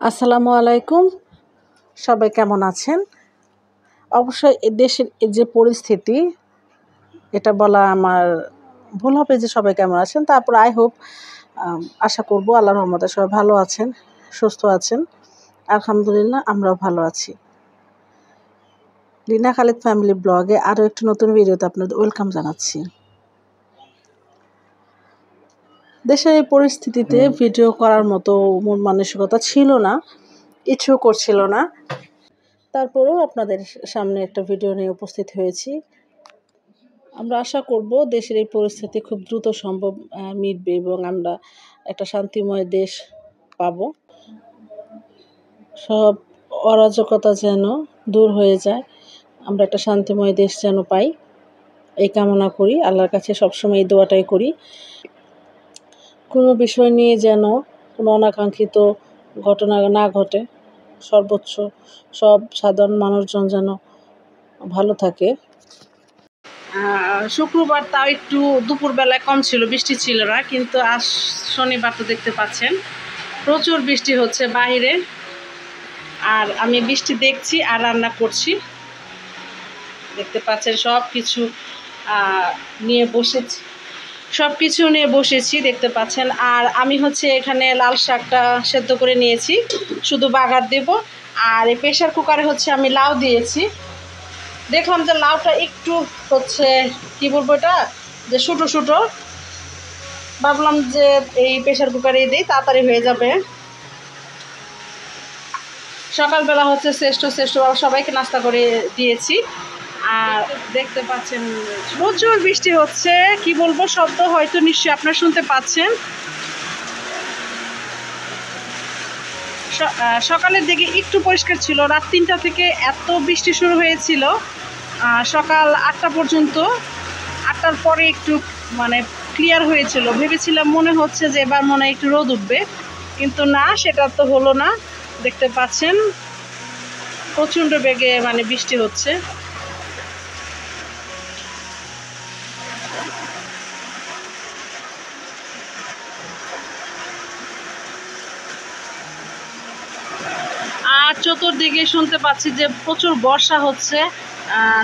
আসসালামু আলাইকুম। সবাই কেমন আছেন? অবশ্যই দেশের যে পরিস্থিতি, এটা বলা আমার ভুল হবে যে সবাই কেমন আছেন। তারপর আই হোপ, আশা করব আল্লাহর রহমতে সবাই ভালো আছেন, সুস্থ আছেন। আলহামদুলিল্লাহ আমরাও ভালো আছি। রিনা খালিদ ফ্যামিলি ব্লগে আরও একটি নতুন ভিডিওতে আপনাদের ওয়েলকাম জানাচ্ছি। দেশের এই পরিস্থিতিতে ভিডিও করার মতো মন মানসিকতা ছিল না, ইচ্ছেও করছিল না। তারপরেও আপনাদের সামনে একটা ভিডিও নিয়ে উপস্থিত হয়েছি। আমরা আশা করব দেশের এই পরিস্থিতি খুব দ্রুত সম্ভব মিটবে এবং আমরা একটা শান্তিময় দেশ পাব। সব অরাজকতা যেন দূর হয়ে যায়, আমরা একটা শান্তিময় দেশ যেন পাই, এই কামনা করি। আল্লাহর কাছে সবসময় এই দোয়াটাই করি। কোনো বিষয় নিয়ে যেন কোনো অনাকাঙ্ক্ষিত ঘটনা না ঘটে, সর্বোচ্চ সব সাধারণ মানুষজন যেন ভালো থাকে। শুক্রবার তাও একটু দুপুরবেলায় কম ছিল, বৃষ্টি ছিল না, কিন্তু আজ শনিবার তো দেখতে পাচ্ছেন প্রচুর বৃষ্টি হচ্ছে বাইরে। আর আমি বৃষ্টি দেখছি আর রান্না করছি, দেখতে পাচ্ছেন সব কিছু নিয়ে বসেছি দেখতে পাচ্ছেন। আর আমি হচ্ছে এখানে লাল শাকটা সেদ্ধ করে নিয়েছি, শুধু বাগার দেব। আর এই প্রেশার কুকারে হচ্ছে আমি লাউ দিয়েছি। দেখলাম যে লাউটা একটু হচ্ছে কি বলবো, এটা যে ছোটো ভাবলাম যে এই প্রেশার কুকারে দিই, তাড়াতাড়ি হয়ে যাবে। সকালবেলা হচ্ছে শ্রেষ্ঠ সবাইকে নাস্তা করে দিয়েছি। আর দেখতে পাচ্ছেন প্রচুর বৃষ্টি হচ্ছে, কি বলবো, শব্দ হয়তো নিশ্চয়ই আপনারা শুনতে পাচ্ছেন। সকালের দিকে একটু পরিষ্কার ছিল, রাত 3টা থেকে এত বৃষ্টি শুরু হয়েছিল সকাল 8টা পর্যন্ত। 8টার পরে একটু ক্লিয়ার হয়েছিল, ভেবেছিলাম মনে হচ্ছে যে এবার মনে হয় একটু রোদ উঠবে, কিন্তু না, সেটা তো হলো না। দেখতে পাচ্ছেন প্রচণ্ড বেগে বৃষ্টি হচ্ছে। আর চতুর্দিকে শুনতে পাচ্ছি যে প্রচুর বর্ষা হচ্ছে,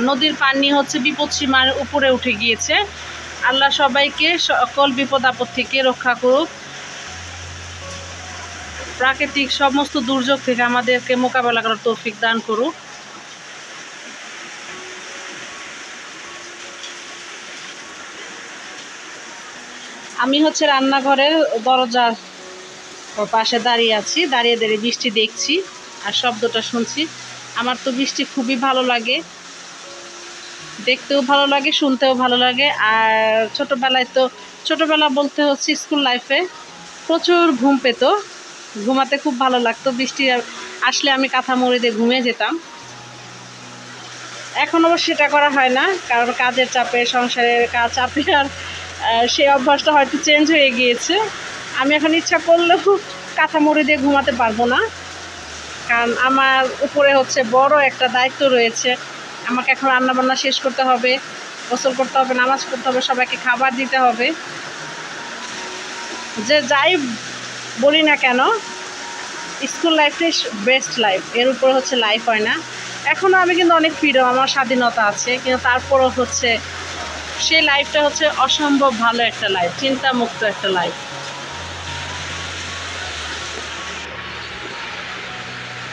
নদীর পানি হচ্ছে বিপদসীমার উপরে উঠে গিয়েছে। আল্লাহ সবাইকে সকল বিপদ আপদ থেকে রক্ষা করুক, প্রাকৃতিক সমস্ত দুর্যোগ থেকে আমাদেরকে মোকাবেলা করার তৌফিক দান করুক। আমি হচ্ছে রান্নাঘরের দরজার পাশে দাঁড়িয়ে আছি, দাঁড়িয়ে বৃষ্টি দেখছি আর শব্দটা শুনছি। আমার তো বৃষ্টি খুবই ভালো লাগে, দেখতেও ভালো লাগে, শুনতেও ভালো লাগে। আর ছোটোবেলা বলতে হচ্ছে স্কুল লাইফে প্রচুর ঘুম পেত, ঘুমাতে খুব ভালো লাগতো। বৃষ্টি আসলে আমি কাঁথা মুড়ি দিয়ে ঘুমিয়ে যেতাম। এখন অবশ্য সেটা করা হয় না, কারণ কাজের চাপে, সংসারের চাপে আর সেই অভ্যাসটা হয়তো চেঞ্জ হয়ে গিয়েছে। আমি এখন ইচ্ছা করলেও কাঁথা মুড়ি দিয়ে ঘুমাতে পারবো না, কারণ আমার উপরে হচ্ছে বড় একটা দায়িত্ব রয়েছে। আমাকে এখন রান্নাবান্না শেষ করতে হবে, গোসল করতে হবে, নামাজ পড়তে হবে, সবাইকে খাবার দিতে হবে। যে যাই বলি না কেন, স্কুল লাইফটাই বেস্ট লাইফ, এর উপরে হচ্ছে লাইফ হয় না। এখনও আমি কিন্তু অনেক ফ্রিডম, আমার স্বাধীনতা আছে, কিন্তু তারপরও হচ্ছে সেই লাইফটা হচ্ছে অসম্ভব ভালো একটা লাইফ, চিন্তামুক্ত একটা লাইফ।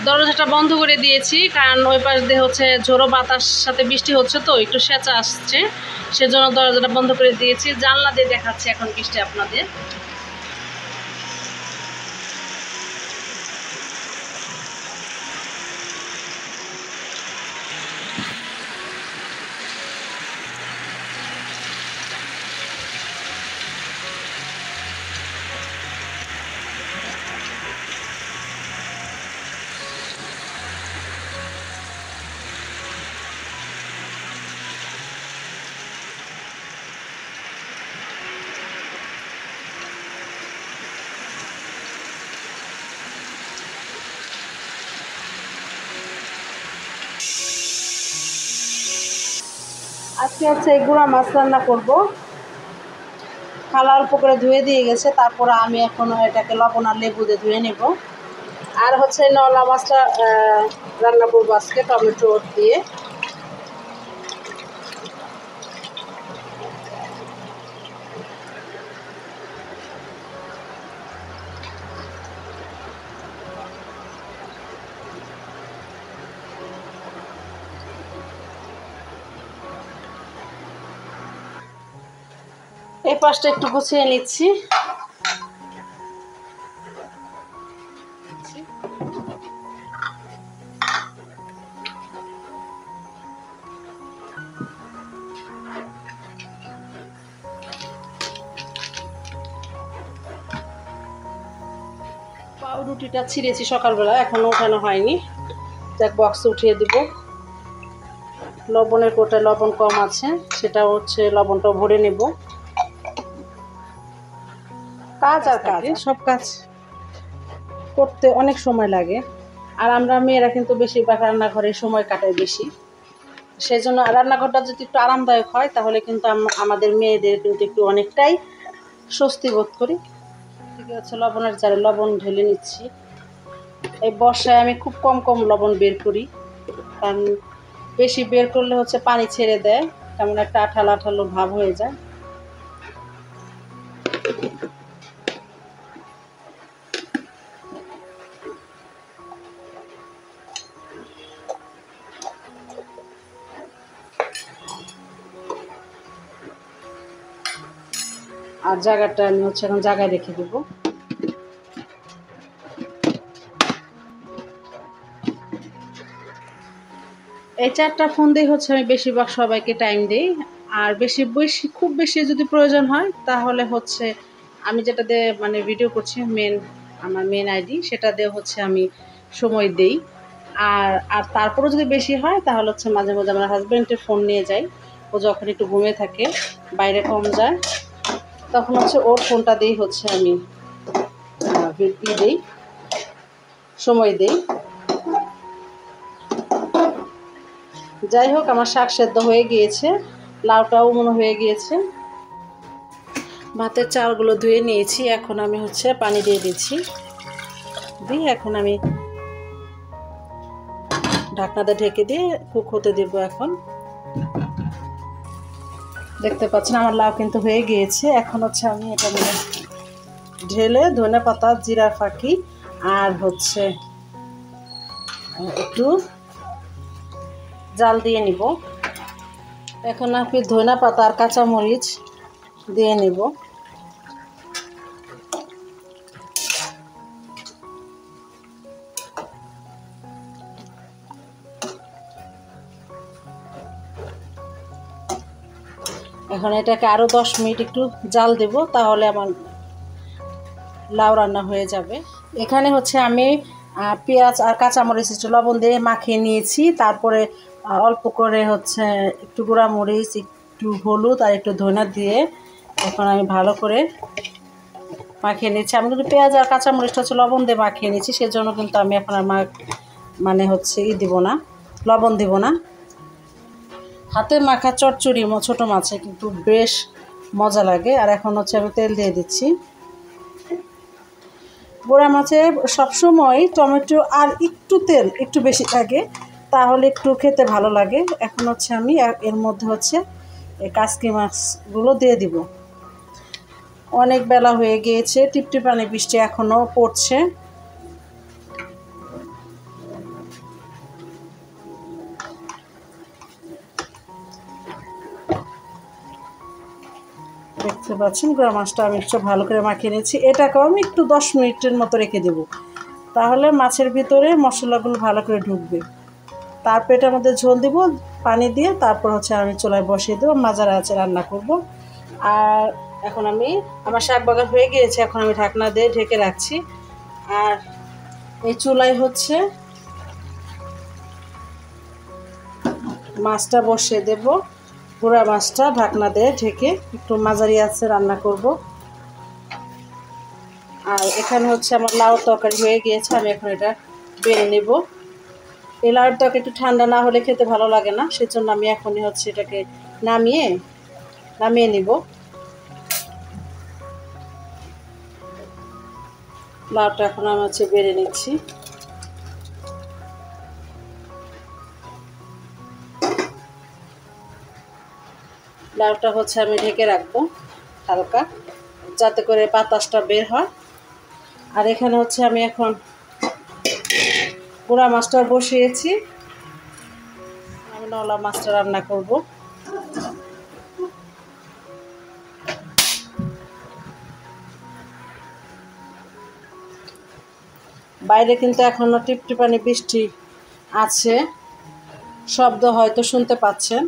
দরজাটা বন্ধ করে দিয়েছি, কারণ ওই পাশ দিয়ে হচ্ছে ঝোড়ো বাতাস সাথে বৃষ্টি হচ্ছে, তো একটু সেঁচা আসছে, সেজন্য দরজাটা বন্ধ করে দিয়েছি। জানলা দিয়ে দেখাচ্ছি এখন বৃষ্টি আপনাদের। আজকে হচ্ছে গুঁড়া মাছ রান্না করবো। খালা অল্প করে ধুয়ে দিয়ে গেছে, তারপরে আমি এখন এটাকে লবণ আর লেবু দিয়ে ধুয়ে নেব। আর হচ্ছে নলা মাছটা রান্না করবো আজকে টমেটো দিয়ে। এই পাশটা একটু গুছিয়ে নিচ্ছি। পাউরুটিটা ছিঁড়েছি সকালবেলা, এখনো ওঠানো হয়নি। এক বক্সে উঠিয়ে দিব। লবণের কোটায় লবণ কম আছে, সেটা হচ্ছে লবণটা ভরে নেব। কাজ আর কাজ, সব কাজ করতে অনেক সময় লাগে। আর আমরা মেয়েরা কিন্তু বেশিরভাগ রান্নাঘরে সময় কাটাই বেশি। সেই জন্য রান্নাঘরটা যদি একটু আরামদায়ক হয় তাহলে কিন্তু আমাদের মেয়েদের কিন্তু একটু অনেকটাই স্বস্তি বোধ করি। ঠিক আছে, লবণের জারে লবণ ঢেলে নিচ্ছি। এই বর্ষায় আমি খুব কম কম লবণ বের করি, কারণ বেশি বের করলে হচ্ছে পানি ছেড়ে দেয়, তেমন একটা আঠালো আঠালো ভাব হয়ে যায়। আর জায়গাটা আমি হচ্ছে এখন জায়গায় রেখে দেবো। এই 4টা ফোন দিয়ে হচ্ছে আমি বেশিরভাগ সবাইকে টাইম দিই। আর খুব বেশি যদি প্রয়োজন হয় তাহলে হচ্ছে আমি যেটা দিয়ে মানে ভিডিও করছি, আমার মেন আইডি, সেটা দিয়ে হচ্ছে আমি সময় দেই। আর তারপরেও যদি বেশি হয় তাহলে হচ্ছে মাঝে মাঝে আমার হাজব্যান্ডের ফোন নিয়ে যাই। ও যখন একটু ঘুমিয়ে থাকে, বাইরে কম যায়, তখন হচ্ছে ওর ফোনটা দিয়েই হচ্ছে আমি দিই, সময় দিই। যাই হোক, আমার শাক সেদ্ধ হয়ে গিয়েছে, লাউটাও মনে হয়ে গিয়েছে। ভাতের চালগুলো ধুয়ে নিয়েছি, এখন আমি হচ্ছে পানি দিয়ে দিচ্ছি। এখন আমি ঢাকনাটা ঢেকে দিয়ে কুক হতে দেবো। এখন দেখতে পাচ্ছেন আমার লাউ কিন্তু হয়ে গিয়েছে। এখন হচ্ছে আমি এটা ঢেলে ধনে পাতা, জিরা ফাঁকি আর হচ্ছে একটু জাল দিয়ে নিব। এখন আমি ধনে পাতা আর কাঁচামরিচ দিয়ে নিব। এখন এটাকে আরও 10 মিনিট একটু জাল দেব, তাহলে আমার লাউ রান্না হয়ে যাবে। এখানে হচ্ছে আমি পেঁয়াজ আর কাঁচামরিচ একটু লবণ দিয়ে মাখিয়ে নিয়েছি। তারপরে অল্প করে হচ্ছে একটু গুঁড়া মরিচ, একটু হলুদ আর একটু ধনে দিয়ে এখন আমি ভালো করে মাখিয়ে নিচ্ছি। আমি কিন্তু পেঁয়াজ আর কাঁচামরিচটা হচ্ছে লবণ দিয়ে মাখিয়ে নিচ্ছি, সেজন্য কিন্তু আমি এখন আর মানে হচ্ছে দিব না, লবণ দিব না। হাতে মাখা চচ্চড়ি ছোটো মাছে কিন্তু বেশ মজা লাগে। আর এখন হচ্ছে আমি তেল দিয়ে দিচ্ছি। পোড়া মাছে সবসময় টমেটো আর একটু তেল একটু বেশি লাগে, তাহলে একটু খেতে ভালো লাগে। এখন হচ্ছে আমি এর মধ্যে হচ্ছে এই কাসকি মাছগুলো দিয়ে দিব। অনেক বেলা হয়ে গিয়েছে, টিপটিপানি বৃষ্টি এখনও পড়ছে। দেখতে পাচ্ছেন গুঁড়া মাছটা আমি একটু ভালো করে মাখিয়ে নিয়েছি। এটাকেও আমি একটু 10 মিনিটের মতো রেখে দেব, তাহলে মাছের ভিতরে মশলাগুলো ভালো করে ঢুকবে। তারপর এটার মধ্যে ঝোল দিব পানি দিয়ে, তারপর হচ্ছে আমি চুলায় বসিয়ে দেবো, মাজার আছে রান্না করব। আর এখন আমার শাক বাগান হয়ে গিয়েছে, এখন আমি ঢাকনা দিয়ে ঢেকে রাখছি। আর এই চুলায় হচ্ছে মাছটা বসিয়ে দেব, গুঁড়া মাছটা ঢাকনা দিয়ে ঢেকে একটু মাঝারি আছে রান্না করব। আর এখানে হচ্ছে আমার লাউ তরকারি হয়ে গিয়েছে, আমি এখন এটা বেড়ে নেব। এই লাউর তরকারি একটু ঠান্ডা না হলে খেতে ভালো লাগে না, সেজন্য আমি এখনই হচ্ছে এটাকে নামিয়ে নিব। লাউটা এখন আমি হচ্ছে বেড়ে নিচ্ছি। লাউটা হচ্ছে আমি ঢেকে রাখবো হালকা, যাতে করে বাতাসটা বের হয়। আর এখানে হচ্ছে আমি এখন পোড়া মাছটা বসিয়েছি, আমি নলা মাছটা রান্না করব। বাইরে কিন্তু এখনো টিপটিপানি বৃষ্টি আছে, শব্দ হয়তো শুনতে পাচ্ছেন।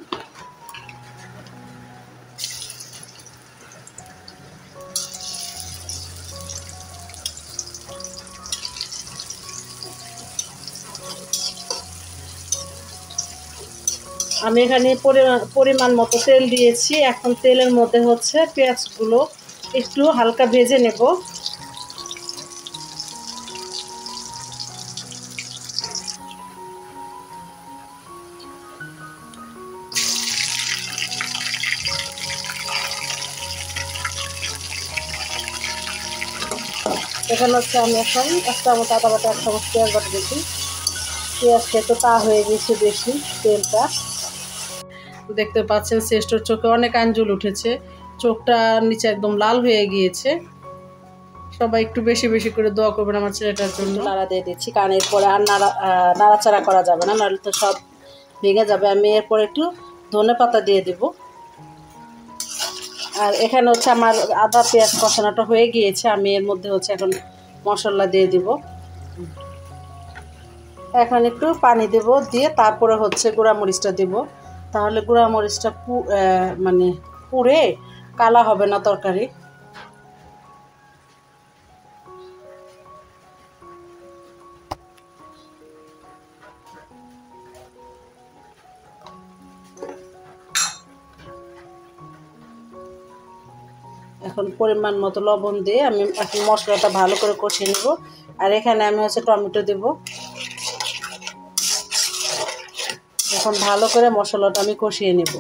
আমি এখানে পরিমাণ মতো তেল দিয়েছি। এখন তেলের মধ্যে হচ্ছে পেঁয়াজগুলো একটু হালকা ভেজে নেব। এখানে হচ্ছে আমি এখন 1 চামচ আদা বাটা, 1 চামচ পেঁয়াজ বাটা দিচ্ছি। পেঁয়াজটা তো তা হয়ে গেছে বেশি, তেলটা দেখতে পাচ্ছেন। শ্রেষ্ঠর চোখে অনেক আঞ্জল উঠেছে, চোখটা নিচে একদম লাল হয়ে গিয়েছে। সবাই একটু বেশি বেশি করে দোয়া করবেন আমার ছেলেটার জন্য। নাড়া দিয়ে দিচ্ছি, কারণ এরপরে আর নাড়াচাড়া করা যাবে না, নাহলে তো সব ভেঙে যাবে। আমি এরপর একটু ধনেপাতা দিয়ে দেব। আর এখানে হচ্ছে আমার আদা পেঁয়াজ কষানোটা হয়ে গিয়েছে। আমি এর মধ্যে হচ্ছে এখন মশলা দিয়ে দিব। এখন একটু পানি দেব, দিয়ে তারপরে হচ্ছে গুঁড়ামরিচটা দেব। তাহলে গুঁড়ামরিচটা মানে পুড়ে কালা হবে না তরকারি। এখন পরিমাণ মতো লবণ দিয়ে আমি এখন মশলাটা ভালো করে কষিয়ে নেব। আর এখানে আমি হচ্ছে টমেটো দেব। এখন ভালো করে মশলাটা আমি কষিয়ে নেব।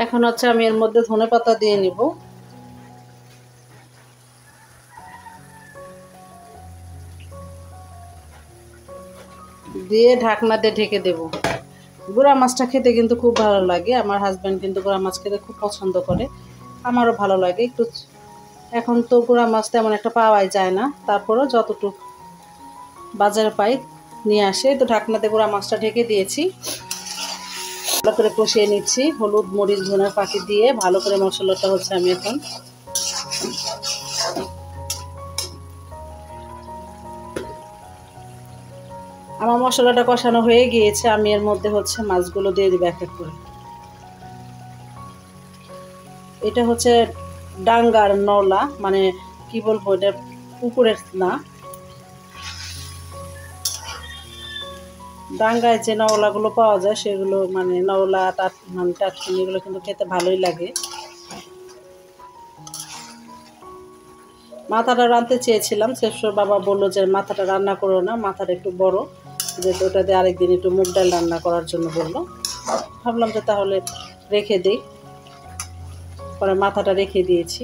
এখন হচ্ছে আমি এর মধ্যে ধনেপাতা দিয়ে নিব। দিয়ে ঢাকনা দিয়ে ঢেকে দেব। গুঁড়া মাছটা খেতে কিন্তু খুব ভালো লাগে, আমার হাজব্যান্ড কিন্তু গুঁড়া মাছ খেতে খুব পছন্দ করে, আমারও ভালো লাগে একটু। এখন তো গুঁড়া মাছ তেমন একটা পাওয়াই যায় না, তারপরেও যতটুকু বাজারে পাই নিয়ে আসে। তো ঢাকনাতে গুঁড়া মাছটা ঢেকে দিয়েছি, ভালো করে কষিয়ে নিচ্ছি। হলুদ মরিচ ধনের পাতি দিয়ে ভালো করে মশলাটা হচ্ছে আমি এখন আমার মশলাটা কষানো হয়ে গিয়েছে। আমি এর মধ্যে হচ্ছে মাছগুলো দিয়ে দিব এক এক করে। এটা হচ্ছে ডাঙ্গার নলা, মানে কি বলবো, এটা পুকুরের না, ডাঙ্গায় যে নওলাগুলো পাওয়া যায় সেগুলো, মানে নওলা মানে টাটকিনি, এগুলো কিন্তু খেতে ভালোই লাগে। মাথাটা রাঁধতে চেয়েছিলাম, শেষর বাবা বললো যে মাথাটা রান্না করো না, মাথাটা একটু বড়, যেহেতু ওটা দিয়ে আরেকদিন একটু মুগ ডাল রান্না করার জন্য বললো। ভাবলাম যে তাহলে রেখে দিই, পরে মাথাটা রেখে দিয়েছি।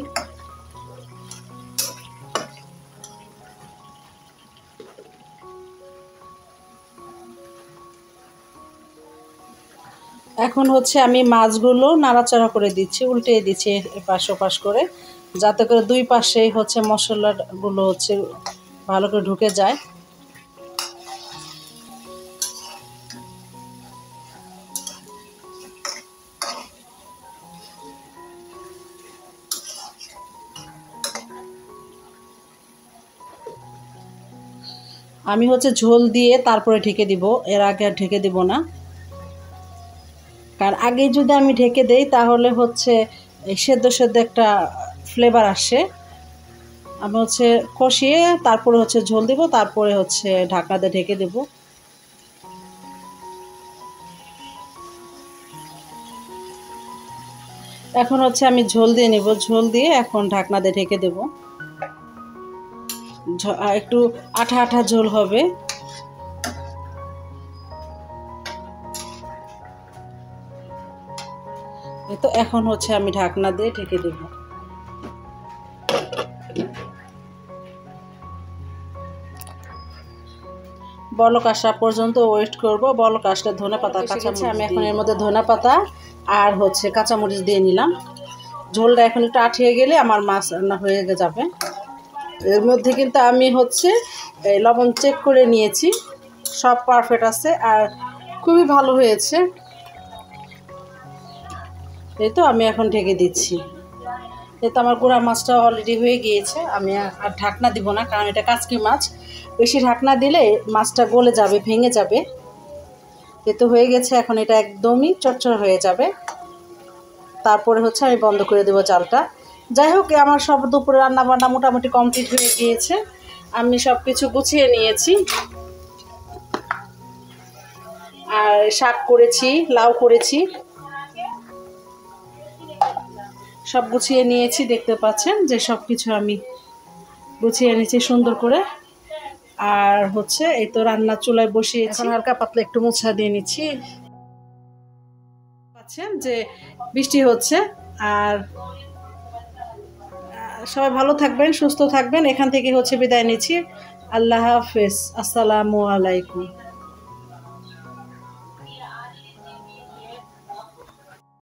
এখন হচ্ছে আমি মাছগুলো নাড়াচাড়া করে দিচ্ছি, উল্টে দিচ্ছি এপাশ ওপাশ করে, যাতে করে দুই পাশেই হচ্ছে মশলাগুলো হচ্ছে ভালো করে ঢুকে যায়। আমি হচ্ছে ঝোল দিয়ে তারপরে ঢেকে দিব, এর আগে আর ঢেকে দিব না। কারণ আগে যদি আমি ঢেকে দেই তাহলে হচ্ছে সেদ্ধ সেদ্ধ একটা ফ্লেভার আসে। আমি হচ্ছে কষিয়ে তারপরে হচ্ছে ঝোল দিব, তারপরে হচ্ছে ঢাকনা দিয়ে ঢেকে দেব। এখন হচ্ছে আমি ঝোল দিয়ে নেব, ঝোল দিয়ে এখন ঢাকনা দিয়ে ঢেকে দেব। একটু আঠা আঠা ঝোল হবে। তো এখন হচ্ছে আমি ঢাকনা দিয়ে ঢেকে দেব। বলক আসা পর্যন্ত ওয়েট করব। বলক আসলে ধনেপাতা কাঁচামরিচ আমি এখন এর মধ্যে ধনেপাতা আর হচ্ছে কাঁচামরিচ দিয়ে নিলাম। ঝোলটা এখন একটু আঠিয়ে গেলে আমার মাছ রান্না হয়ে যাবে। এর মধ্যে কিন্তু আমি হচ্ছে লবণ চেক করে নিয়েছি, সব পারফেক্ট আছে আর খুবই ভালো হয়েছে। এই তো আমি এখন ঢেকে দিচ্ছি। এই তো আমার গুঁড়া মাছটা অলরেডি হয়ে গিয়েছে। আমি আর ঢাকনা দিব না, কারণ এটা কাচকি মাছ, বেশি ঢাকনা দিলে মাছটা গলে যাবে, ভেঙে যাবে। এ তো হয়ে গেছে, এখন এটা একদমই চটচড় হয়ে যাবে। তারপরে হচ্ছে আমি বন্ধ করে দেবো জালটা। যাই হোক, আমার সব দুপুরে রান্না বান্না মোটামুটি কমপ্লিট হয়ে গিয়েছে। আমি সব কিছু গুছিয়ে নিয়েছি, আর শাক করেছি, লাউ করেছি, সব গুছিয়ে নিয়েছি। দেখতে পাচ্ছেন যে সব কিছু আমি গুছিয়ে নিয়েছি সুন্দর করে। আর হচ্ছে এই তো রান্না চুলায় বসিয়েছি, হালকা পাতলা একটু মোছা দিয়ে নিচ্ছি। পাচ্ছেন যে বৃষ্টি হচ্ছে। আর সবাই ভালো থাকবেন, সুস্থ থাকবেন। এখান থেকে হচ্ছে বিদায় নিচ্ছি। আল্লাহ হাফেজ, আসসালামু আলাইকুম।